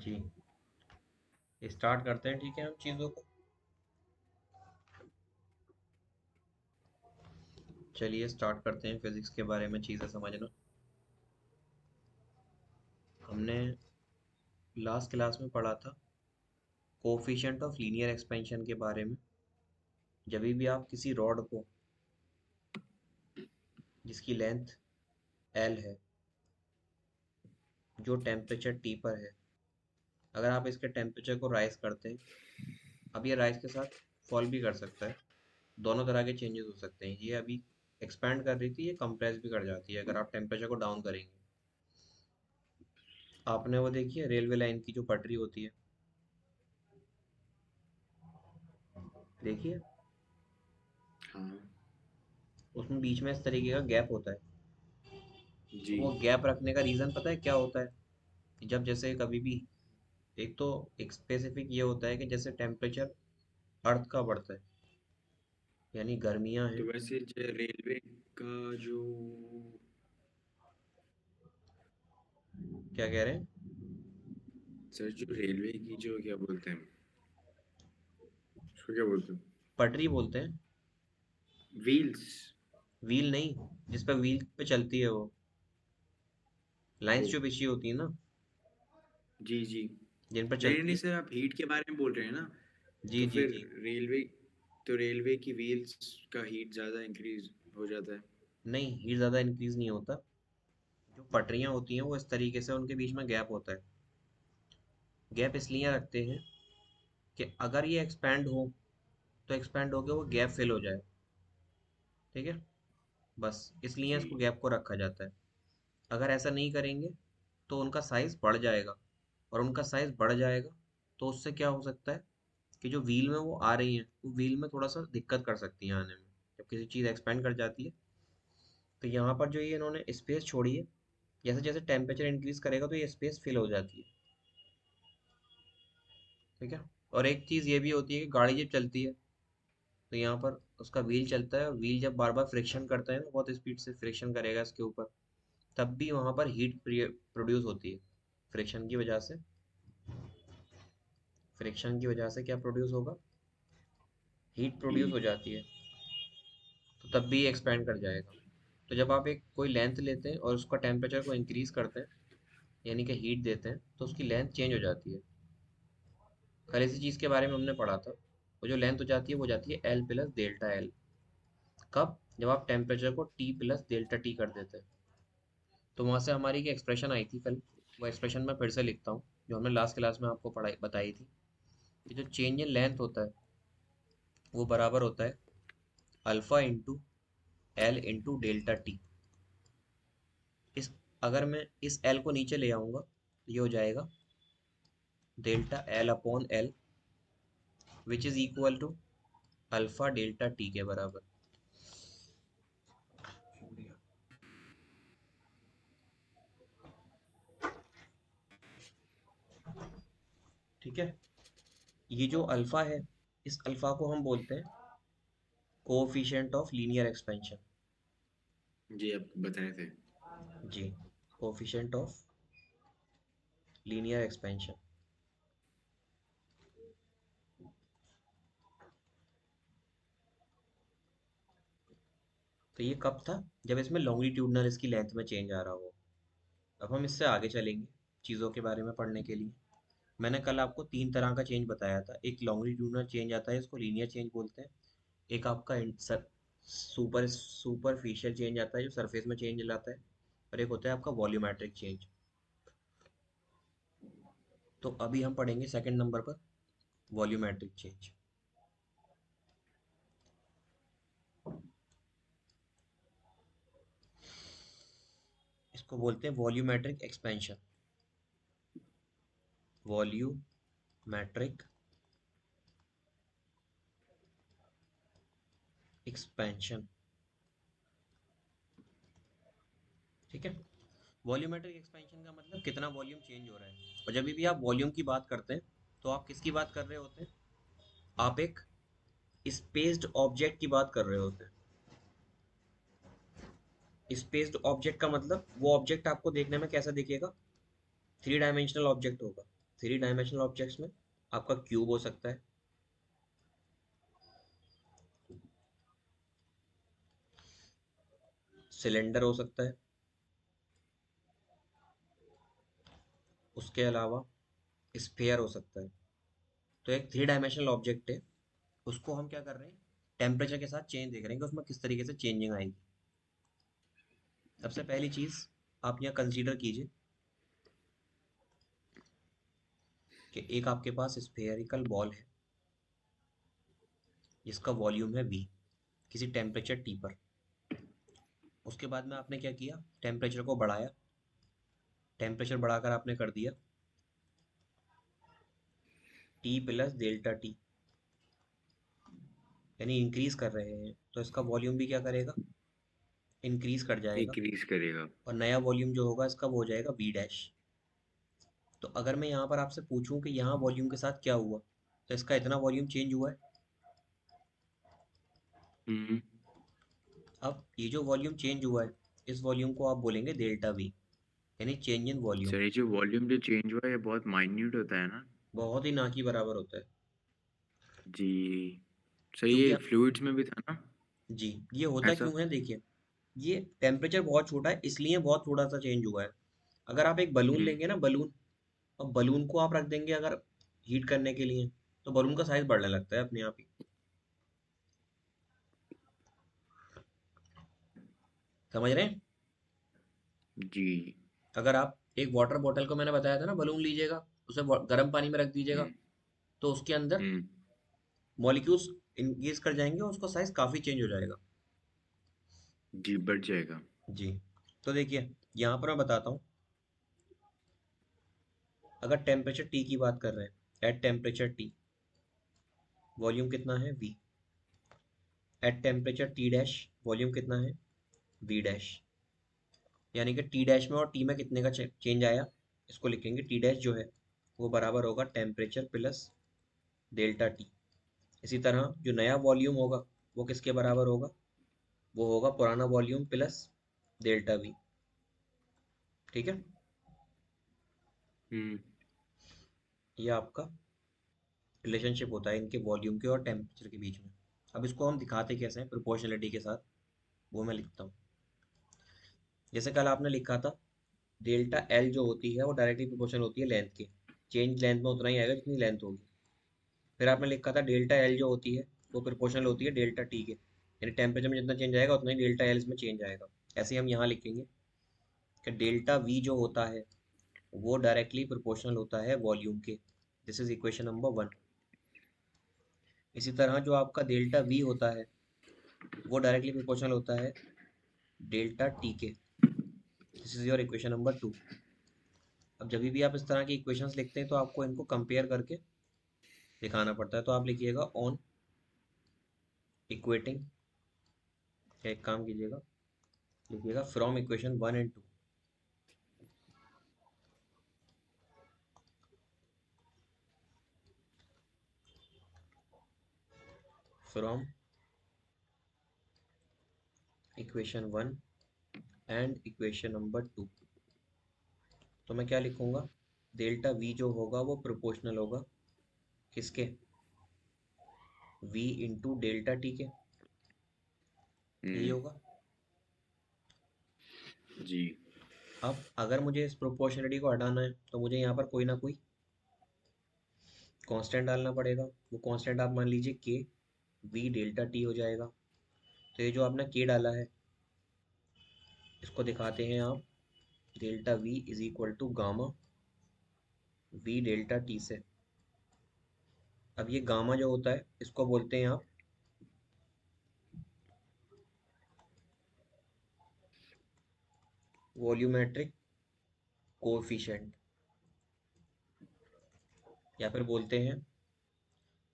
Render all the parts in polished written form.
जी, start करते हैं, ठीक है, हम चीज़ों को। चलिए स्टार्ट करते हैं फिजिक्स के बारे में चीज़ें समझना। हमने लास्ट क्लास में पढ़ा था कोफिशिएंट ऑफ लीनियर एक्सपेंशन के बारे में। जब भी आप किसी रॉड को, जिसकी लेंथ एल है, जो टेम्परेचर टी पर है, अगर आप इसके टेम्परेचर को राइज करते हैं, अब ये राइज के साथ फॉल भी कर सकता है। दोनों तरह के चेंजेस हो सकते हैं। ये अभी एक्सपैंड कर रही थी, ये कंप्रेस भी कर जाती है अगर आप टेम्परेचर को डाउन करेंगे। आपने वो देखी है रेलवे लाइन की जो पटरी होती है, देखिए, हाँ। उसमें बीच में इस तरीके का गैप होता है। तो जी। वो गैप रखने का रीज़न पता है क्या होता है? जब जैसे कभी भी, एक तो एक स्पेसिफिक ये होता है कि जैसे टेम्परेचर अर्थ का बढ़ता है, यानी गर्मियाँ तो हैं। वैसे जो रेलवे का जो क्या कह रहे हैं? सर, जो रेलवे की जो क्या बोलते हैं, उसको क्या बोलते हैं? पटरी बोलते हैं। व्हील्स। व्हील नहीं, जिस पर व्हील पे चलती है वो लाइंस ओ। जो बिछी होती है ना, जी जी। जिन पर नहीं चलती नहीं है। सर, आप हीट के बारे में बोल रहे हैं ना? जी तो जी फिर जी। रेलवे तो रेलवे की व्हील्स का हीट ज़्यादा इंक्रीज हो जाता है। नहीं, हीट ज़्यादा इंक्रीज नहीं होता। जो पटरियाँ होती हैं वो इस तरीके से उनके बीच में गैप होता है। गैप इसलिए रखते हैं कि अगर ये एक्सपैंड हो तो एक्सपैंड होकर वो गैप फिल हो जाए, ठीक है, बस इसलिए जी इसको गैप को रखा जाता है। अगर ऐसा नहीं करेंगे तो उनका साइज बढ़ जाएगा, और उनका साइज बढ़ जाएगा तो उससे क्या हो सकता है कि जो व्हील में वो आ रही हैं वो व्हील में थोड़ा सा दिक्कत कर सकती हैं आने में। जब किसी चीज़ एक्सपेंड कर जाती है तो यहाँ पर जो ये इन्होंने स्पेस छोड़ी है, जैसे जैसे टेम्परेचर इंक्रीज करेगा तो ये स्पेस फिल हो जाती है, ठीक है। और एक चीज़ ये भी होती है कि गाड़ी जब चलती है तो यहाँ पर उसका व्हील चलता है, और व्हील जब बार बार फ्रिक्शन करता है ना, बहुत स्पीड से फ्रिक्शन करेगा इसके ऊपर, तब भी वहाँ पर हीट प्रोड्यूस होती है। फ्रिक्शन की वजह से, फ्रिक्शन की वजह से क्या प्रोड्यूस होगा? हीट प्रोड्यूस हो हीट। जाती है। तो तब भी एक्सपैंड कर जाएगा। तो जब आप एक कोई लेंथ लेते हैं और उसका टेम्परेचर को इंक्रीज करते हैं, यानी कि हीट देते हैं, तो उसकी लेंथ चेंज हो जाती है। कल इसी चीज़ के बारे में हमने पढ़ा था। वो जो लेंथ हो जाती है वो जाती है एल प्लस डेल्टा एल। कब? जब आप टेम्परेचर को टी प्लस डेल्टा टी कर देते हैं। तो वहाँ से हमारी एक एक्सप्रेशन आई थी कल, वो एक्सप्रेशन मैं फिर से लिखता हूँ, जो हमने लास्ट क्लास में आपको पढ़ाई बताई थी, कि जो चेंज इन लेंथ होता है वो बराबर होता है alpha into L into delta T. इस, अगर मैं इस एल को नीचे ले आऊँगा तो ये हो जाएगा delta L upon L, which is equal to alpha delta T के बराबर। ठीक है। ये जो अल्फा है, इस अल्फा को हम बोलते हैं कोफिशिएंट ऑफ लीनियर एक्सपेंशन। जी, आप बताए थे। जी, कोफिशिएंट ऑफ लीनियर एक्सपेंशन। तो ये कब था? जब इसमें लॉन्गिट्यूडनल इसकी लेंथ में चेंज आ रहा हो। अब हम इससे आगे चलेंगे चीज़ों के बारे में पढ़ने के लिए। मैंने कल आपको तीन तरह का चेंज बताया था। एक लॉन्गिट्यूडनल चेंज आता है, इसको लीनियर चेंज बोलते हैं। एक आपका सुपरफिशियल चेंज आता है, जो सरफेस में चेंज लाता है। और एक होता है आपका वॉल्यूमेट्रिक चेंज। तो अभी हम पढ़ेंगे सेकंड नंबर पर वॉल्यूमेट्रिक चेंज। इसको बोलते हैं वॉल्यूमेट्रिक एक्सपेंशन। वॉल्यूमेट्रिक एक्सपेंशन, ठीक है। वॉल्यूमेट्रिक एक्सपेंशन का मतलब कितना वॉल्यूम चेंज हो रहा है। और जब भी आप वॉल्यूम की बात करते हैं तो आप किसकी बात कर रहे होते हैं? आप एक स्पेस्ड ऑब्जेक्ट की बात कर रहे होते हैं। स्पेस्ड ऑब्जेक्ट का मतलब वो ऑब्जेक्ट आपको देखने में कैसा दिखेगा? थ्री डायमेंशनल ऑब्जेक्ट होगा। थ्री डायमेंशनल ऑब्जेक्ट्स में आपका क्यूब हो सकता है, सिलेंडर हो सकता है, उसके अलावा स्फेयर हो सकता है। तो एक थ्री डायमेंशनल ऑब्जेक्ट है, उसको हम क्या कर रहे हैं, टेम्परेचर के साथ चेंज देख रहे हैं कि उसमें किस तरीके से चेंजिंग आएगी। सबसे पहली चीज आप यहाँ कंसीडर कीजिए कि एक आपके पास स्फेरिकल बॉल है जिसका वॉल्यूम है V किसी टेम्परेचर T पर। उसके बाद में आपने क्या किया, टेम्परेचर को बढ़ाया, टेम्परेचर बढ़ाकर आपने कर दिया T प्लस डेल्टा टी, यानी इंक्रीज कर रहे हैं, तो इसका वॉल्यूम भी क्या करेगा, इंक्रीज कर जाएगा। इंक्रीज करेगा। और नया वॉल्यूम जो होगा इसका वो हो जाएगा V डैश। तो अगर मैं यहाँ पर आपसे पूछूं कि यहाँ वॉल्यूम के साथ क्या हुआ, तो इसका इतना वॉल्यूम चेंज हुआ है। हम्म। अब ये जो वॉल्यूम चेंज हुआ है, इस वॉल्यूम को आप बोलेंगे डेल्टा V, यानी चेंज इन वॉल्यूम। सर ये जो वॉल्यूम जो चेंज हुआ है ये बहुत माइन्यूट होता है ना? बहुत ही ना की बराबर होता है। जी। सर क्योंकि ये फ्लूइड्स में भी था ना जी, ये होता ऐसा? क्यों है देखिए, ये टेम्परेचर बहुत छोटा है इसलिए बहुत थोड़ा सा चेंज हुआ है। अगर आप एक बलून हम्म। लेंगे ना, बलून, और बलून को आप रख देंगे अगर हीट करने के लिए, तो बलून का साइज बढ़ने लगता है अपने आप ही। समझ रहे हैं? जी। अगर आप एक वाटर बॉटल को, मैंने बताया था ना, बलून लीजिएगा, उसे गर्म पानी में रख दीजिएगा, हम्म। तो उसके अंदर हम्म। मॉलिक्यूल्स इंक्रीज कर जाएंगे और उसका साइज काफी चेंज हो जाएगा। जी बढ़ जाएगा। जी। तो देखिए, यहाँ पर मैं बताता हूँ, अगर टेम्परेचर टी की बात कर रहे हैं, एट टेम्परेचर टी वॉल्यूम कितना है V, eight temperature T dash volume कितना है V डैश। यानी कि टी डैश में और टी में कितने का चेंज आया, इसको लिखेंगे टी डैश जो है वो बराबर होगा टेम्परेचर प्लस डेल्टा टी। इसी तरह जो नया वॉल्यूम होगा वो किसके बराबर होगा, वो होगा पुराना वॉल्यूम प्लस डेल्टा वी। ठीक है, हम्म। ये आपका रिलेशनशिप होता है इनके वॉल्यूम के और टेम्परेचर के बीच में। अब इसको हम दिखाते कैसे हैं प्रोपोर्शनलिटी के साथ, वो मैं लिखता हूँ। जैसे कल आपने लिखा था, डेल्टा एल जो होती है वो डायरेक्टली प्रोपोर्शनल होती है लेंथ के, चेंज लेंथ में उतना ही आएगा जितनी लेंथ होगी। फिर आपने लिखा था डेल्टा एल जो होती है वो प्रोपोर्शनल होती है डेल्टा टी के, यानी टेम्परेचर में जितना चेंज आएगा उतना ही डेल्टा एल इसमें चेंज आएगा। ऐसे ही हम यहाँ लिखेंगे कि डेल्टा वी जो होता है वो डायरेक्टली प्रोपोर्शनल होता है वॉल्यूम के। This is equation number 1। इसी तरह जो आपका डेल्टा वी होता है वो डायरेक्टली प्रोपोर्शनल होता है डेल्टा टी के। This is your equation number 2। अब जब भी आप इस तरह की इक्वेशंस लिखते हैं तो आपको इनको कंपेयर करके दिखाना पड़ता है। तो आप लिखिएगा ऑन इक्वेटिंग, या एक काम कीजिएगा, लिखिएगा from equation 1 and 2। From equation 1 and equation number 2। तो मैं क्या लिखूंगा, डेल्टा वी जो होगा वो प्रोपोर्शनल होगा किसके, वी इंटू डेल्टा टी के। यही हम्म। होगा। जी। अब अगर मुझे इस प्रोपोर्शनलिटी को हटाना है तो मुझे यहाँ पर कोई ना कोई कांस्टेंट डालना पड़ेगा। वो कांस्टेंट आप मान लीजिए के वी डेल्टा टी हो जाएगा। तो ये जो आपने के डाला है इसको दिखाते हैं आप delta V is equal to gamma V delta T से। अब ये गामा जो होता है इसको बोलते हैं आप वॉल्यूमेट्रिक कोफिशिएंट, या फिर बोलते हैं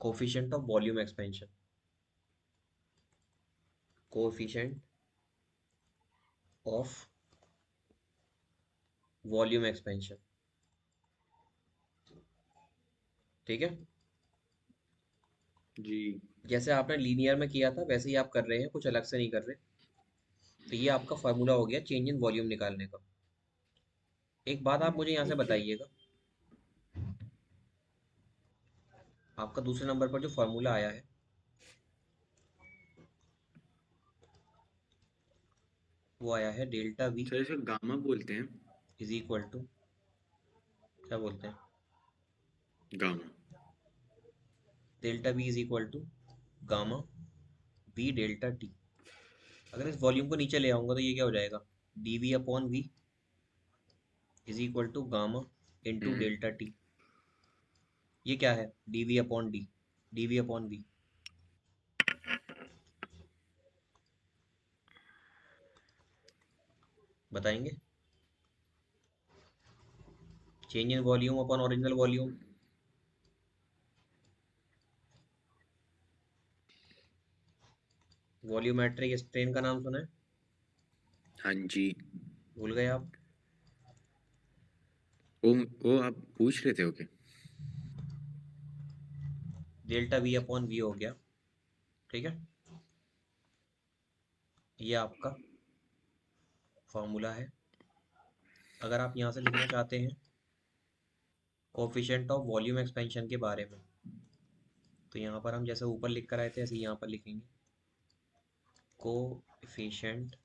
coefficient of volume expansion, coefficient of volume expansion. ठीक है, जी। जैसे आपने लीनियर में किया था वैसे ही आप कर रहे हैं, कुछ अलग से नहीं कर रहे। तो ये आपका फार्मूला हो गया चेंज इन वॉल्यूम निकालने का। एक बात आप मुझे यहाँ से ओके। बताइएगा, आपका दूसरे नंबर पर जो फॉर्मूला आया है वो आया है डेल्टा वी सर इसको गामा बोलते हैं। इज इक्वल टू, क्या बोलते हैं, gamma. Delta V is equal to gamma V delta T. अगर इस वॉल्यूम को नीचे ले आऊंगा तो ये क्या हो जाएगा, D V upon V is equal to gamma into hmm. Delta T. ये क्या है, D V upon D, D V upon V, बताएंगे। Change in volume upon original volume. Volumetric strain का नाम सुना है, हाँ जी। भूल गए आप। वो आप पूछ रहे थे okay. Delta V upon V हो गया, ठीक है। ये आपका फॉर्मूला है। अगर आप यहाँ से लिखना चाहते हैं कोफिशिएंट ऑफ वॉल्यूम एक्सपेंशन के बारे में, तो यहाँ पर हम जैसे ऊपर लिख कर आए थे ऐसे यहाँ पर लिखेंगे coefficient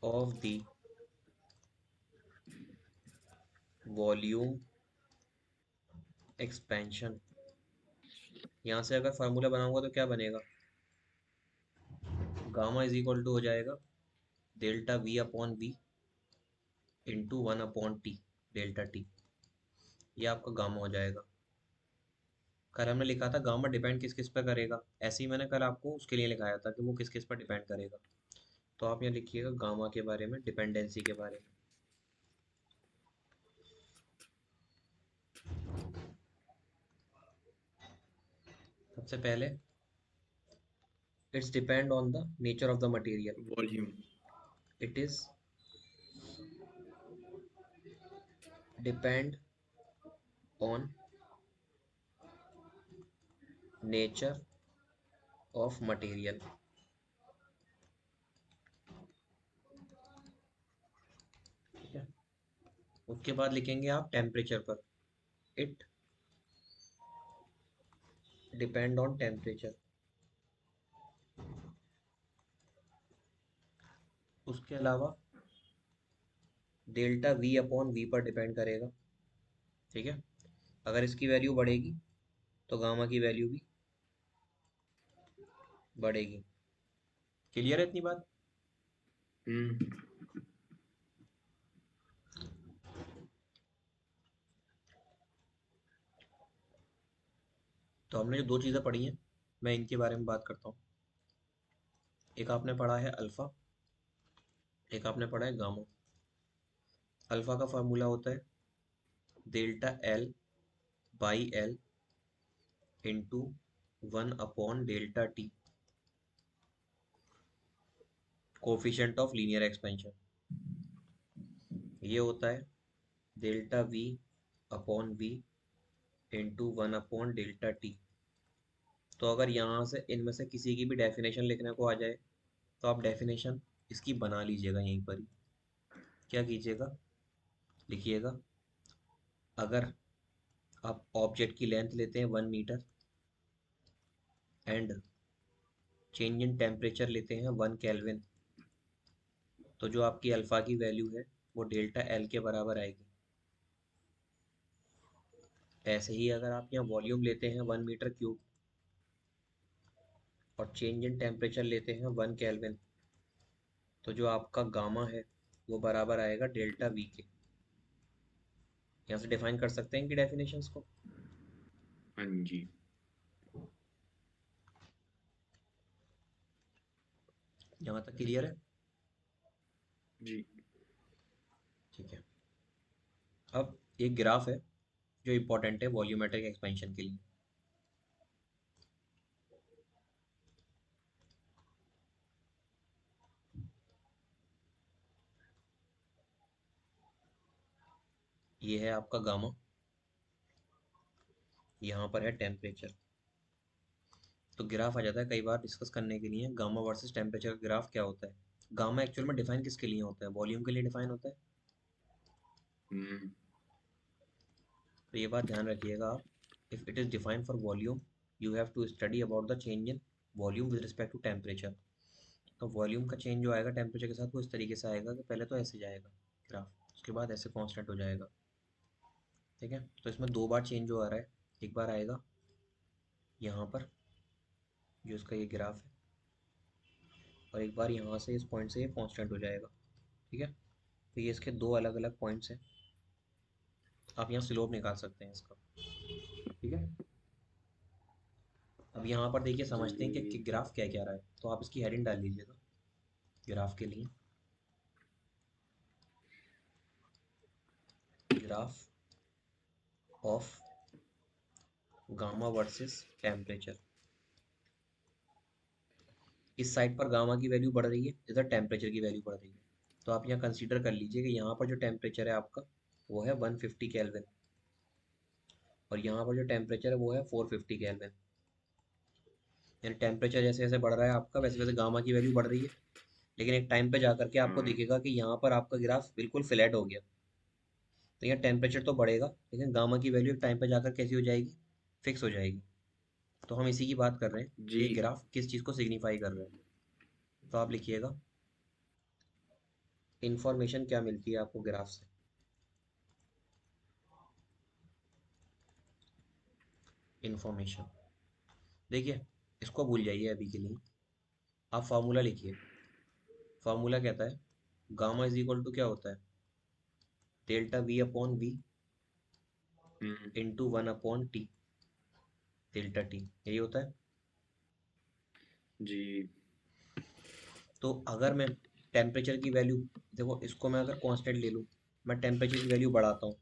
of the volume expansion. यहाँ से अगर फार्मूला बनाऊंगा तो क्या बनेगा, गामा इज इक्वल टू हो जाएगा delta V upon V into one upon T delta T. ये आपका गामा हो जाएगा। कल हमने लिखा था गामा डिपेंड किस किस पर करेगा, ऐसे ही मैंने कल आपको उसके लिए लिखाया था कि वो किस किस पर डिपेंड करेगा। तो आप यहाँ लिखिएगा गामा के बारे में, डिपेंडेंसी के बारे में। सबसे पहले it's depend on the nature of the material. Volume. It is depend on nature of material. ठीक है। उसके बाद लिखेंगे आप टेम्परेचर पर, इट डिपेंड ऑन टेम्परेचर। उसके अलावा डेल्टा वी अपॉन वी पर डिपेंड करेगा, ठीक है। अगर इसकी वैल्यू बढ़ेगी तो गामा की वैल्यू भी बढ़ेगी। क्लियर है इतनी बात। हम्म। तो हमने जो दो चीज़ें पढ़ी हैं मैं इनके बारे में बात करता हूँ। एक आपने पढ़ा है अल्फ़ा, एक आपने पढ़ा है गामा। अल्फ़ा का फार्मूला होता है delta L by L into one upon delta T, coefficient of linear expansion. ये होता है delta V upon V into one upon delta T. तो अगर यहाँ से इनमें से किसी की भी डेफिनेशन लिखने को आ जाए तो आप डेफिनेशन इसकी बना लीजिएगा यहीं पर ही। क्या कीजिएगा, लिखिएगा अगर आप ऑब्जेक्ट की लेंथ लेते हैं 1 metre and change in temperature लेते हैं 1 केल्विन, तो जो आपकी अल्फ़ा की वैल्यू है वो डेल्टा एल के बराबर आएगी। ऐसे ही अगर आप यहाँ वॉल्यूम लेते हैं 1 मीटर क्यूब और चेंज इन टेम्परेचर लेते हैं 1 केल्विन, तो जो आपका गामा है वो बराबर आएगा डेल्टा वी के। यहाँ से डिफाइन कर सकते हैं कि डेफिनेशंस को। हाँ जी। यहाँ तक क्लियर है। जी। ठीक है। अब एक ग्राफ है जो इम्पोर्टेंट है वॉल्यूमेट्रिक एक्सपेंशन के लिए। ये है आपका गामा, यहाँ पर है टेम्परेचर। तो ग्राफ आ जाता है कई बार डिस्कस करने के लिए, गामा वर्सेस टेम्परेचर का ग्राफ क्या होता है। गामा एक्चुअल में डिफाइन किसके लिए होता है, वॉल्यूम के लिए डिफाइन होता है। हम्म। तो ये बात ध्यान रखिएगा आप, if it is defined for volume you have to study about the change in volume with respect to temperature. तो वॉल्यूम का चेंज जो आएगा टेम्परेचर के साथ वो इस तरीके से आएगा कि पहले तो ऐसे जाएगा ग्राफ, उसके बाद ऐसे कांस्टेंट हो जाएगा। ठीक है, तो इसमें दो बार चेंज जो आ रहा है, एक बार आएगा यहाँ पर जो इसका ये ग्राफ है, और एक बार यहाँ से इस पॉइंट से ये कांस्टेंट हो जाएगा। ठीक है, तो ये इसके दो अलग अलग पॉइंट्स हैं। आप यहाँ स्लोप निकाल सकते हैं इसका। ठीक है, अब यहाँ पर देखिए समझते हैं कि जी ग्राफ क्या क्या रहा है, तो आप इसकी हेडिंग डाल लीजिएगा ग्राफ के लिए। Graph of gamma versus temperature. इस साइड पर गामा की वैल्यू बढ़ रही है, इधर टेम्परेचर की वैल्यू बढ़ रही है। तो आप यहाँ कंसीडर कर लीजिए कि यहाँ पर जो टेम्परेचर है आपका वो है 150 केल्विन, और यहाँ पर जो टेम्परेचर है वो है 450 केल्विन। यानी टेम्परेचर जैसे जैसे बढ़ रहा है आपका वैसे वैसे गामा की वैल्यू बढ़ रही है। लेकिन एक टाइम पे जा करके आपको हाँ दिखेगा कि यहाँ पर आपका ग्राफ बिल्कुल फ्लैट हो गया। तो यहाँ टेम्परेचर तो बढ़ेगा लेकिन गामा की वैल्यू एक टाइम पे जाकर कैसी हो जाएगी, फिक्स हो जाएगी। तो हम इसी की बात कर रहे हैं कि जी ये ग्राफ किस चीज़ को सिग्निफाई कर रहा है। तो आप लिखिएगा इन्फॉर्मेशन क्या मिलती है आपको ग्राफ से। इन्फॉर्मेशन, देखिए इसको भूल जाइए अभी के लिए, आप फार्मूला लिखिए। फार्मूला कहता है गामा इज इक्वल टू क्या होता है, delta V upon V hmm, into 1/t, delta T यही होता है। जी तो अगर मैं टेम्परेचर की वैल्यू, देखो इसको मैं अगर कांस्टेंट ले लूँ, मैं टेम्परेचर की वैल्यू बढ़ाता हूँ,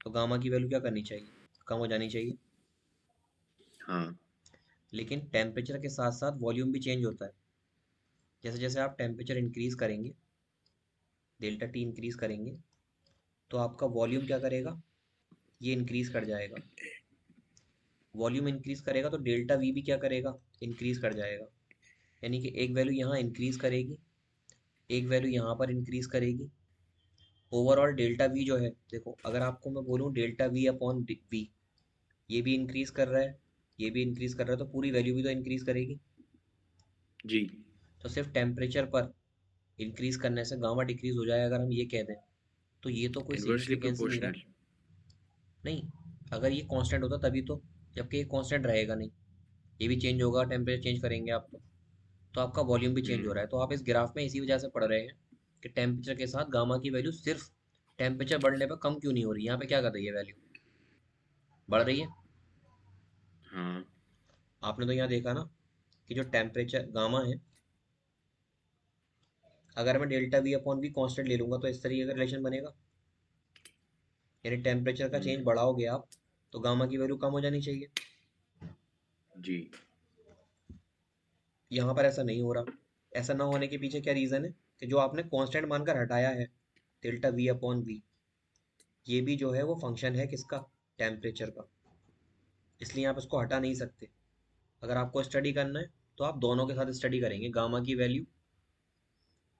तो गामा की वैल्यू क्या करनी चाहिए, कम हो जानी चाहिए। हाँ लेकिन टेम्परेचर के साथ साथ वॉल्यूम भी चेंज होता है। जैसे जैसे आप टेम्परेचर इंक्रीज करेंगे, डेल्टा टी इंक्रीज करेंगे, तो आपका वॉल्यूम क्या करेगा, ये इंक्रीज कर जाएगा। वॉल्यूम इंक्रीज करेगा तो डेल्टा वी भी क्या करेगा, इंक्रीज कर जाएगा। यानी कि एक वैल्यू यहाँ इंक्रीज करेगी, एक वैल्यू यहाँ पर इंक्रीज करेगी। ओवरऑल डेल्टा वी जो है, देखो अगर आपको मैं बोलूँ डेल्टा वी अपॉन वी, ये भी इंक्रीज कर रहा है, ये भी इंक्रीज कर रहा है, तो पूरी वैल्यू भी तो इंक्रीज करेगी। जी तो सिर्फ टेम्परेचर पर इंक्रीज करने से गामा डिक्रीज हो जाए अगर हम ये कह दें, तो ये तो कोई इन्वर्सली सिग्निफिकेंस ही नहीं रहा। प्रोपोर्शनल। नहीं, अगर ये कांस्टेंट होता तभी तो, जबकि ये कांस्टेंट रहेगा नहीं, ये भी चेंज होगा, टेम्परेचर चेंज करेंगे आप तो आपका वॉल्यूम भी चेंज हो हम्म, रहा है। तो आप इस ग्राफ में इसी वजह से पढ़ रहे हैं कि टेम्परेचर के साथ गामा की वैल्यू सिर्फ टेम्परेचर बढ़ने पर कम क्यों नहीं हो रही, यहाँ पे क्या कर रही है वैल्यू, बढ़ रही है। हाँ आपने तो यहाँ देखा ना कि जो टेम्परेचर गामा है, अगर मैं delta V upon we constant ले लूंगा तो इस तरीके का रिलेशन बनेगा। यानी टेम्परेचर का चेंज हम्म, बढ़ाओगे आप तो गामा की वैल्यू कम हो जानी चाहिए। जी यहाँ पर ऐसा नहीं हो रहा। ऐसा ना होने के पीछे क्या रीज़न है, कि जो आपने कांस्टेंट मानकर हटाया है डेल्टा वी अपॉन वी, ये भी जो है वो फंक्शन है किसका, टेम्परेचर का। इसलिए आप इसको हटा नहीं सकते। अगर आपको स्टडी करना है तो आप दोनों के साथ स्टडी करेंगे। गामा की value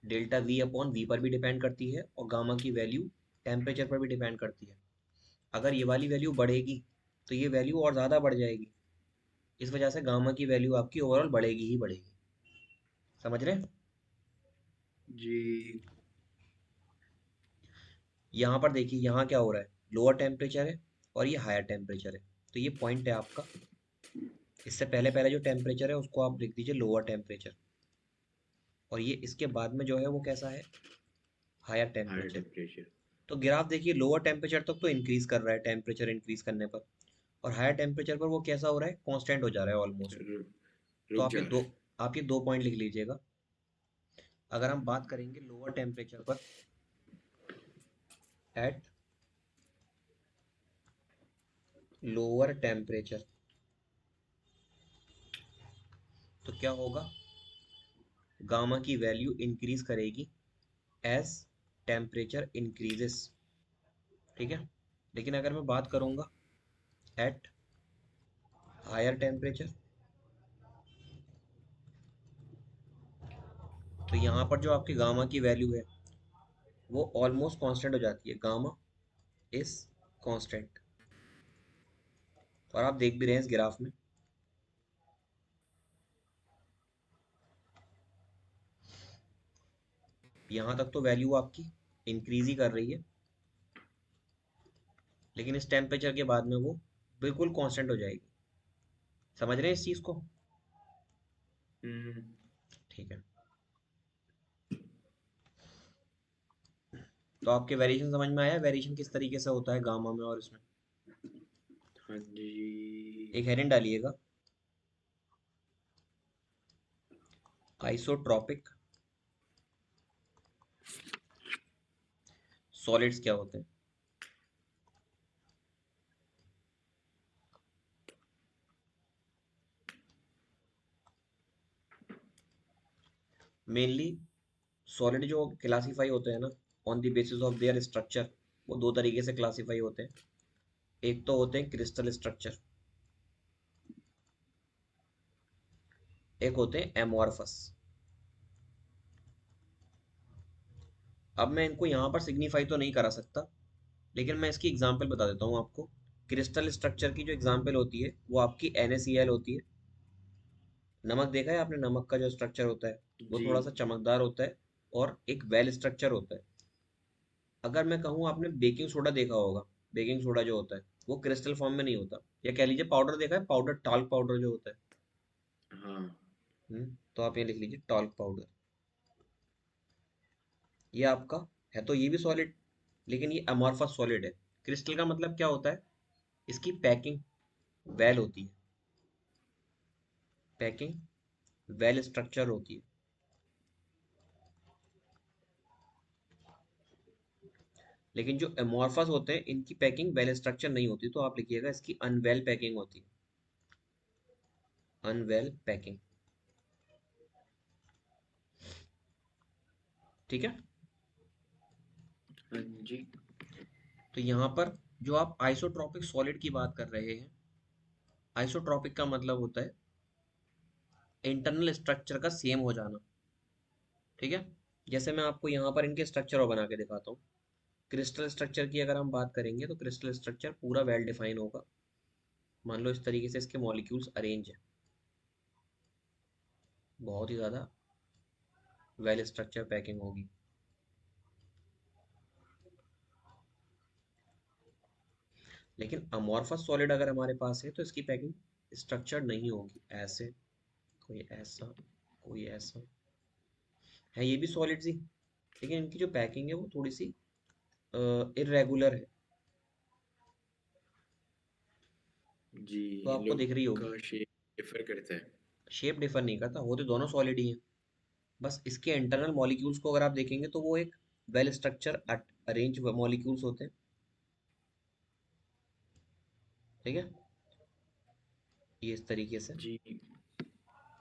delta V upon V पर भी डिपेंड करती है और गामा की वैल्यू टेम्परेचर पर भी डिपेंड करती है। अगर ये वाली वैल्यू बढ़ेगी तो ये वैल्यू और ज़्यादा बढ़ जाएगी। इस वजह से गामा की वैल्यू आपकी ओवरऑल बढ़ेगी ही बढ़ेगी। समझ रहे हैं। जी यहाँ पर देखिए यहाँ क्या हो रहा है, लोअर टेम्परेचर है और ये हायर टेम्परेचर है। तो ये पॉइंट है आपका, इससे पहले पहले जो टेम्परेचर है उसको आप लिख दीजिए लोअर टेम्परेचर, और ये इसके बाद में जो है वो कैसा है, हायर हायर टेम्परेचर। टेम्परेचर। तो ग्राफ देखिए लोअर टेम्परेचर तक तो इंक्रीज कर रहा है टेम्परेचर इंक्रीज करने पर, और हायर टेम्परेचर पर वो कैसा हो रहा है, कांस्टेंट हो जा रहा है ऑलमोस्ट। तो रुक जा रहा है। आप ये दो पॉइंट लिख लीजिएगा। अगर हम बात करेंगे लोअर टेम्परेचर पर, एट लोअर टेम्परेचर, तो क्या होगा, गामा की वैल्यू इंक्रीज करेगी एज टेम्परेचर इंक्रीजेस। ठीक है, लेकिन अगर मैं बात करूंगा एट हायर टेम्परेचर, तो यहाँ पर जो आपकी गामा की वैल्यू है वो ऑलमोस्ट कांस्टेंट हो जाती है, गामा इज कांस्टेंट। और आप देख भी रहे हैं इस ग्राफ में, यहाँ तक तो वैल्यू आपकी इंक्रीज ही कर रही है, लेकिन इस टेम्परेचर के बाद में वो बिल्कुल कांस्टेंट हो जाएगी। समझ रहे हैं इस चीज़ को? हम्म। ठीक है। तो आपके वेरिएशन समझ में आया, वेरिएशन किस तरीके से होता है गामा में और इसमें? हाँ जी। एक हेडिंग डालिएगा, आइसोट्रॉपिक सॉलिड्स क्या होते हैं। मेनली सॉलिड जो क्लासीफाई होते हैं ना, on the basis of their structure, वो दो तरीके से क्लासीफाई होते हैं। एक तो होते हैं क्रिस्टल स्ट्रक्चर, एक होते हैं एमॉर्फस। अब मैं इनको यहाँ पर सिग्निफाई तो नहीं करा सकता, लेकिन मैं इसकी एग्जांपल बता देता हूँ आपको। क्रिस्टल स्ट्रक्चर की जो एग्जांपल होती है वो आपकी NaCl होती है। नमक देखा है आपने, नमक का जो स्ट्रक्चर होता है वो जी। थोड़ा सा चमकदार होता है और एक वेल स्ट्रक्चर होता है। अगर मैं कहूँ, आपने बेकिंग सोडा देखा होगा, बेकिंग सोडा जो होता है वो क्रिस्टल फॉर्म में नहीं होता। या कह लीजिए पाउडर देखा है, पाउडर, टाल्क पाउडर जो होता है। हाँ तो आप ये लिख लीजिए टाल्क पाउडर। ये आपका है तो ये भी सॉलिड, लेकिन ये अमॉर्फस सॉलिड है। क्रिस्टल का मतलब क्या होता है, इसकी पैकिंग वेल होती है, पैकिंग वेल स्ट्रक्चर होती है। लेकिन जो एमॉर्फस होते हैं इनकी पैकिंग वेल स्ट्रक्चर नहीं होती, तो आप लिखिएगा इसकी अनवेल पैकिंग होती है, अनवेल पैकिंग। ठीक है। हाँ जी। तो यहाँ पर जो आप आइसोट्रॉपिक सॉलिड की बात कर रहे हैं, आइसोट्रॉपिक का मतलब होता है इंटरनल स्ट्रक्चर का सेम हो जाना। ठीक है। जैसे मैं आपको यहाँ पर इनके स्ट्रक्चर बना के दिखाता हूँ। क्रिस्टल स्ट्रक्चर की अगर हम बात करेंगे तो क्रिस्टल स्ट्रक्चर पूरा वेल डिफाइन होगा। मान लो इस तरीके से इसके मॉलिक्यूल्स अरेंज है, बहुत ही ज़्यादा वेल स्ट्रक्चर पैकिंग होगी। लेकिन अमॉर्फस सॉलिड अगर हमारे पास है तो इसकी पैकिंग स्ट्रक्चर नहीं होगी, ऐसे, कोई ऐसा, कोई ऐसा। है ये भी सॉलिड्स ही, लेकिन इनकी जो पैकिंग है वो थोड़ी सी इरेगुलर है। जी, तो इन आपको लोग दिख रही होगी। का शेप डिफर करता है। शेप डिफर नहीं करता, होते दोनों सॉलिड ही हैं। बस इसके इंटरनल मॉलिक्यूल्स को अगर आप देखेंगे तो वो एक वेल स्ट्रक्चर अरेंज मॉलिक्यूल्स होते हैं। ठीक है, ये इस तरीके से। जी।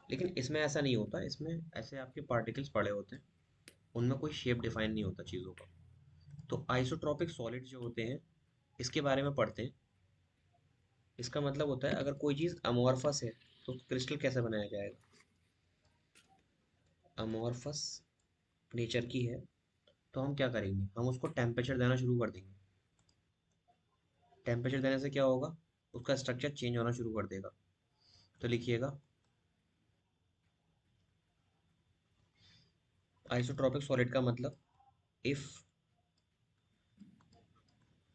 लेकिन इसमें ऐसा नहीं होता, इसमें ऐसे आपके पार्टिकल्स पड़े होते हैं, उनमें कोई शेप डिफाइन नहीं होता चीज़ों का। तो आइसोट्रॉपिक सॉलिड जो होते हैं, इसके बारे में पढ़ते हैं। इसका मतलब होता है अगर कोई चीज़ अमॉर्फस है तो क्रिस्टल कैसे बनाया जाएगा। अमॉर्फस नेचर की है तो हम क्या करेंगे, हम उसको टेम्परेचर देना शुरू कर देंगे। टेम्परेचर देने से क्या होगा, उसका स्ट्रक्चर चेंज होना शुरू कर देगा। तो लिखिएगा, आइसोट्रॉपिक सॉलिड का मतलब, if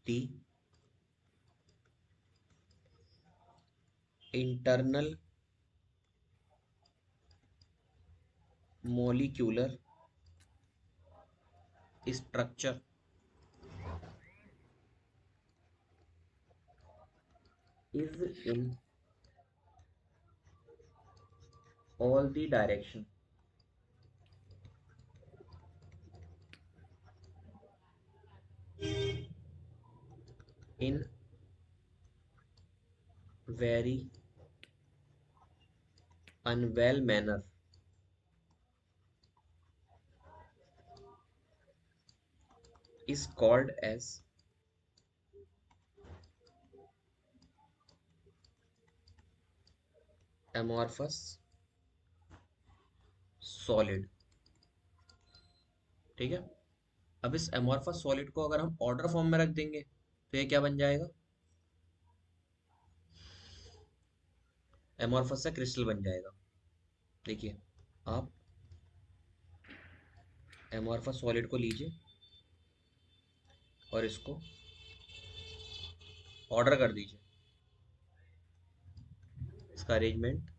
the internal molecular structure is in all the direction, in very unwell manner, is called as amorphous solid। ठीक है। अब इस amorphous solid को अगर हम ऑर्डर फॉर्म में रख देंगे तो ये क्या बन जाएगा, एमॉर्फस से क्रिस्टल बन जाएगा। देखिए, आप एमॉर्फस सॉलिड को लीजिए और इसको ऑर्डर कर दीजिए, इसका अरेंजमेंट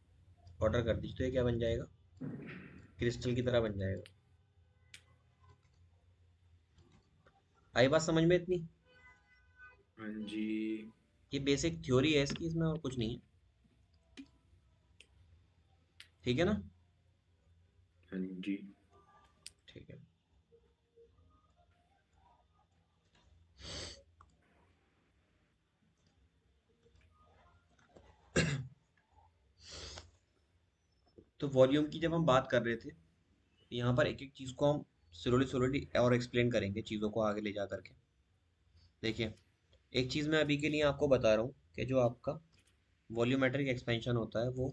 ऑर्डर कर दीजिए, तो ये क्या बन जाएगा, क्रिस्टल की तरह बन जाएगा। आई बात समझ में इतनी? हाँ जी। ये बेसिक थ्योरी है इसकी, इसमें और कुछ नहीं है। ठीक है ना? हाँ जी। ठीक है। तो वॉल्यूम की जब हम बात कर रहे थे, यहाँ पर एक एक चीज़ को हम स्लोली स्लोली और एक्सप्लेन करेंगे चीज़ों को आगे ले जा करके। देखिए, एक चीज़ मैं अभी के लिए आपको बता रहा हूँ कि जो आपका वॉल्यूमेट्रिक एक्सपेंशन होता है वो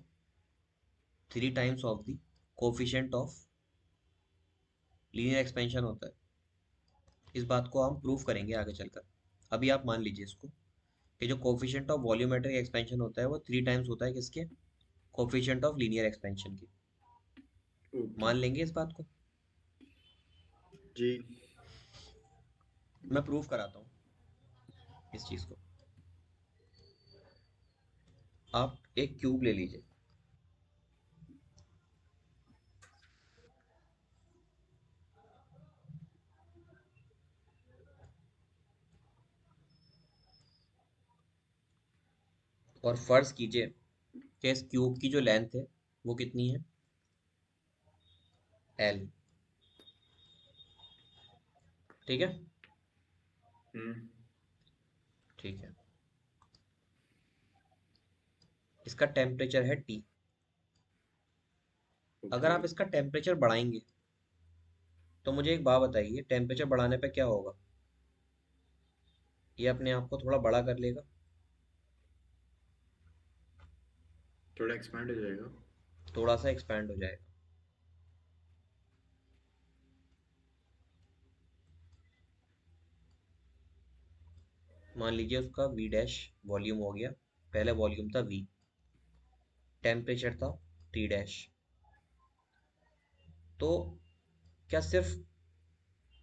3 times of the coefficient of linear expansion होता है। इस बात को हम प्रूव करेंगे आगे चलकर। अभी आप मान लीजिए इसको कि जो कोफिशिएंट ऑफ वॉल्यूमेट्रिक एक्सपेंशन होता है वो 3 टाइम्स होता है किसके, कोफिशिएंट ऑफ लीनियर एक्सपेंशन की। ओके। मान लेंगे इस बात को। जी। मैं प्रूव कराता हूँ इस चीज़ को। आप एक क्यूब ले लीजिए और फर्ज कीजिए कि इस क्यूब की जो लेंथ है वो कितनी है, एल। ठीक है। हम्म। ठीक है। इसका टेम्परेचर है टी। अगर ओके। आप इसका टेम्परेचर बढ़ाएंगे तो मुझे एक बात बताइए, टेम्परेचर बढ़ाने पे क्या होगा, ये अपने आप को थोड़ा बड़ा कर लेगा। थोड़ा एक्सपांड हो जाएगा। थोड़ा सा एक्सपैंड हो जाएगा। मान लीजिए उसका वी डैश वॉल्यूम हो गया, पहले वॉल्यूम था वी, टेम्परेचर था टी डैश। तो क्या सिर्फ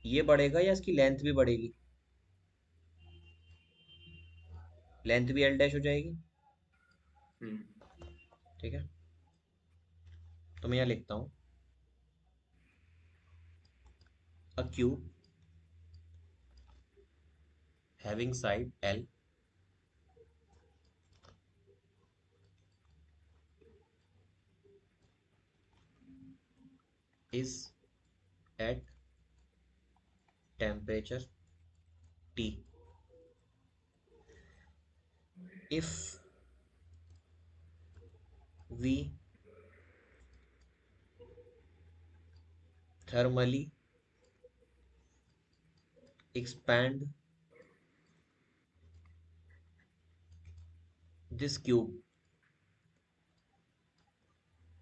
ये बढ़ेगा या इसकी लेंथ भी बढ़ेगी, लेंथ भी एल डैश हो जाएगी। हम्म। ठीक है। तो मैं यहाँ लिखता हूँ, a cube having side L is at temperature T if we thermally expand this cube।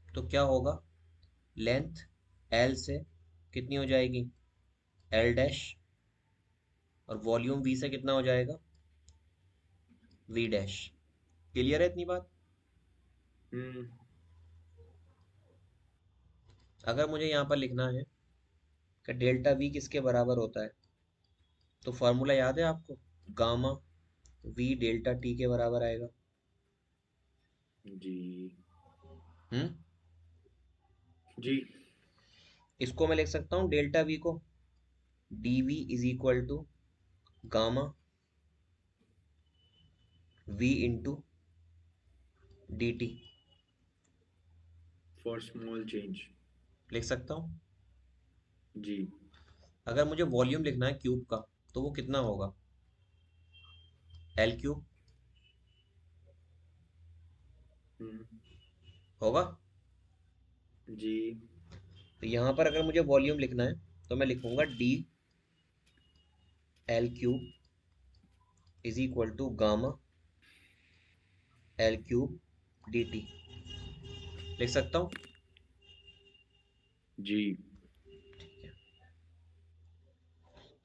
तो क्या होगा, लेंथ एल से कितनी हो जाएगी, एल डैश, और वॉल्यूम वी से कितना हो जाएगा, वी डैश। क्लियर है इतनी बात? हम्म। अगर मुझे यहाँ पर लिखना है कि डेल्टा वी किसके बराबर होता है, तो फॉर्मूला याद है आपको, गामा वी डेल्टा टी के बराबर आएगा। जी। हम्म। जी। इसको मैं लिख सकता हूँ डेल्टा वी को, D V is equal to gamma V into D T. For small change. लिख सकता हूँ। जी। अगर मुझे वॉल्यूम लिखना है क्यूब का, तो वो कितना होगा, एल क्यूब हम्म। होगा। जी। तो यहाँ पर अगर मुझे वॉल्यूम लिखना है तो मैं लिखूंगा D L cube is equal to gamma L cube D T. लिख सकता हूँ। जी। ठीक है।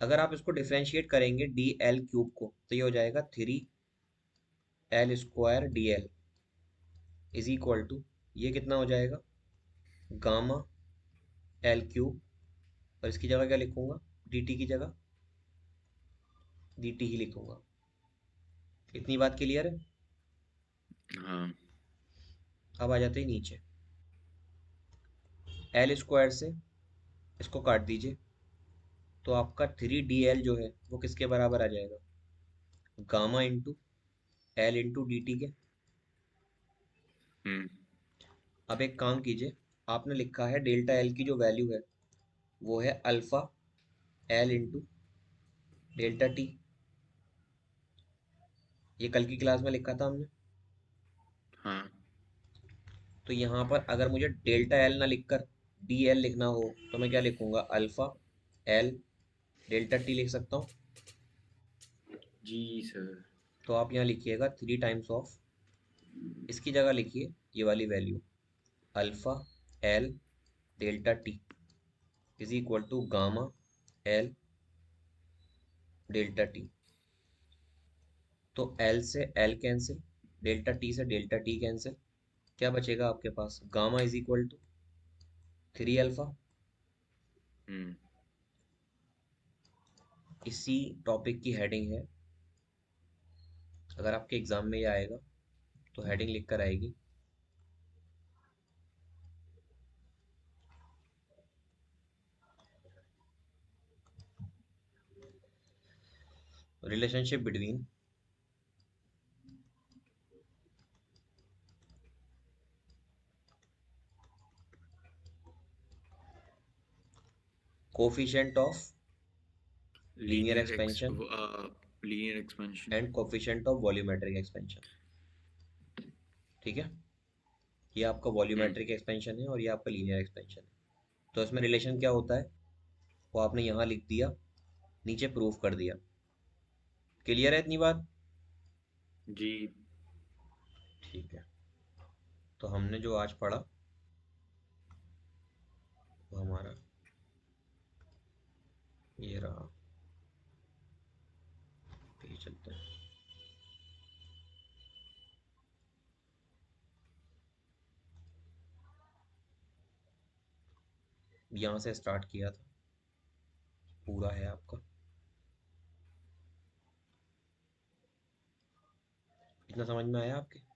अगर आप इसको डिफरेंशिएट करेंगे डी एल क्यूब को, तो ये हो जाएगा 3 L square D L is equal to, ये कितना हो जाएगा, गामा एल क्यूब, और इसकी जगह क्या लिखूंगा, डी टी की जगह डी टी ही लिखूंगा। इतनी बात क्लियर है। हाँ। अब आ जाते हैं नीचे, एल स्क्वायर से इसको काट दीजिए, तो आपका थ्री डी एल जो है वो किसके बराबर आ जाएगा, gamma into L into D T के। हम्म। अब एक काम कीजिए, आपने लिखा है डेल्टा एल की जो वैल्यू है वो है alpha L into delta T, ये कल की क्लास में लिखा था हमने। हाँ। तो यहाँ पर अगर मुझे डेल्टा एल ना लिखकर डी एल लिखना हो तो मैं क्या लिखूंगा, अल्फा एल डेल्टा टी लिख सकता हूँ। जी सर। तो आप यहाँ लिखिएगा थ्री टाइम्स ऑफ, इसकी जगह लिखिए ये वाली value, alpha L delta T is equal to gamma L delta T. तो एल से एल कैंसिल, डेल्टा टी से डेल्टा टी कैंसिल, क्या बचेगा आपके पास, gamma is equal to three alpha. Hmm. इसी टॉपिक की हेडिंग है, अगर आपके एग्जाम में ये आएगा तो हेडिंग लिख कर आएगी, relationship between coefficient of linear linear x expansion linear expansion. And coefficient of volumetric expansion. ठीक है, ये आपका हम्म। वॉल्यूमेट्रिक एक्सपेंशन है और ये आपका लीनियर एक्सपेंशन है। तो इसमें रिलेशन क्या होता है वो आपने यहाँ लिख दिया, नीचे प्रूफ कर दिया। क्लियर है इतनी बात। जी। ठीक है, तो हमने जो आज पढ़ा वो हमारा ये रहा, ये चलते हैं। यहाँ से स्टार्ट किया था, पूरा है आपका, इतना समझ में आया आपके।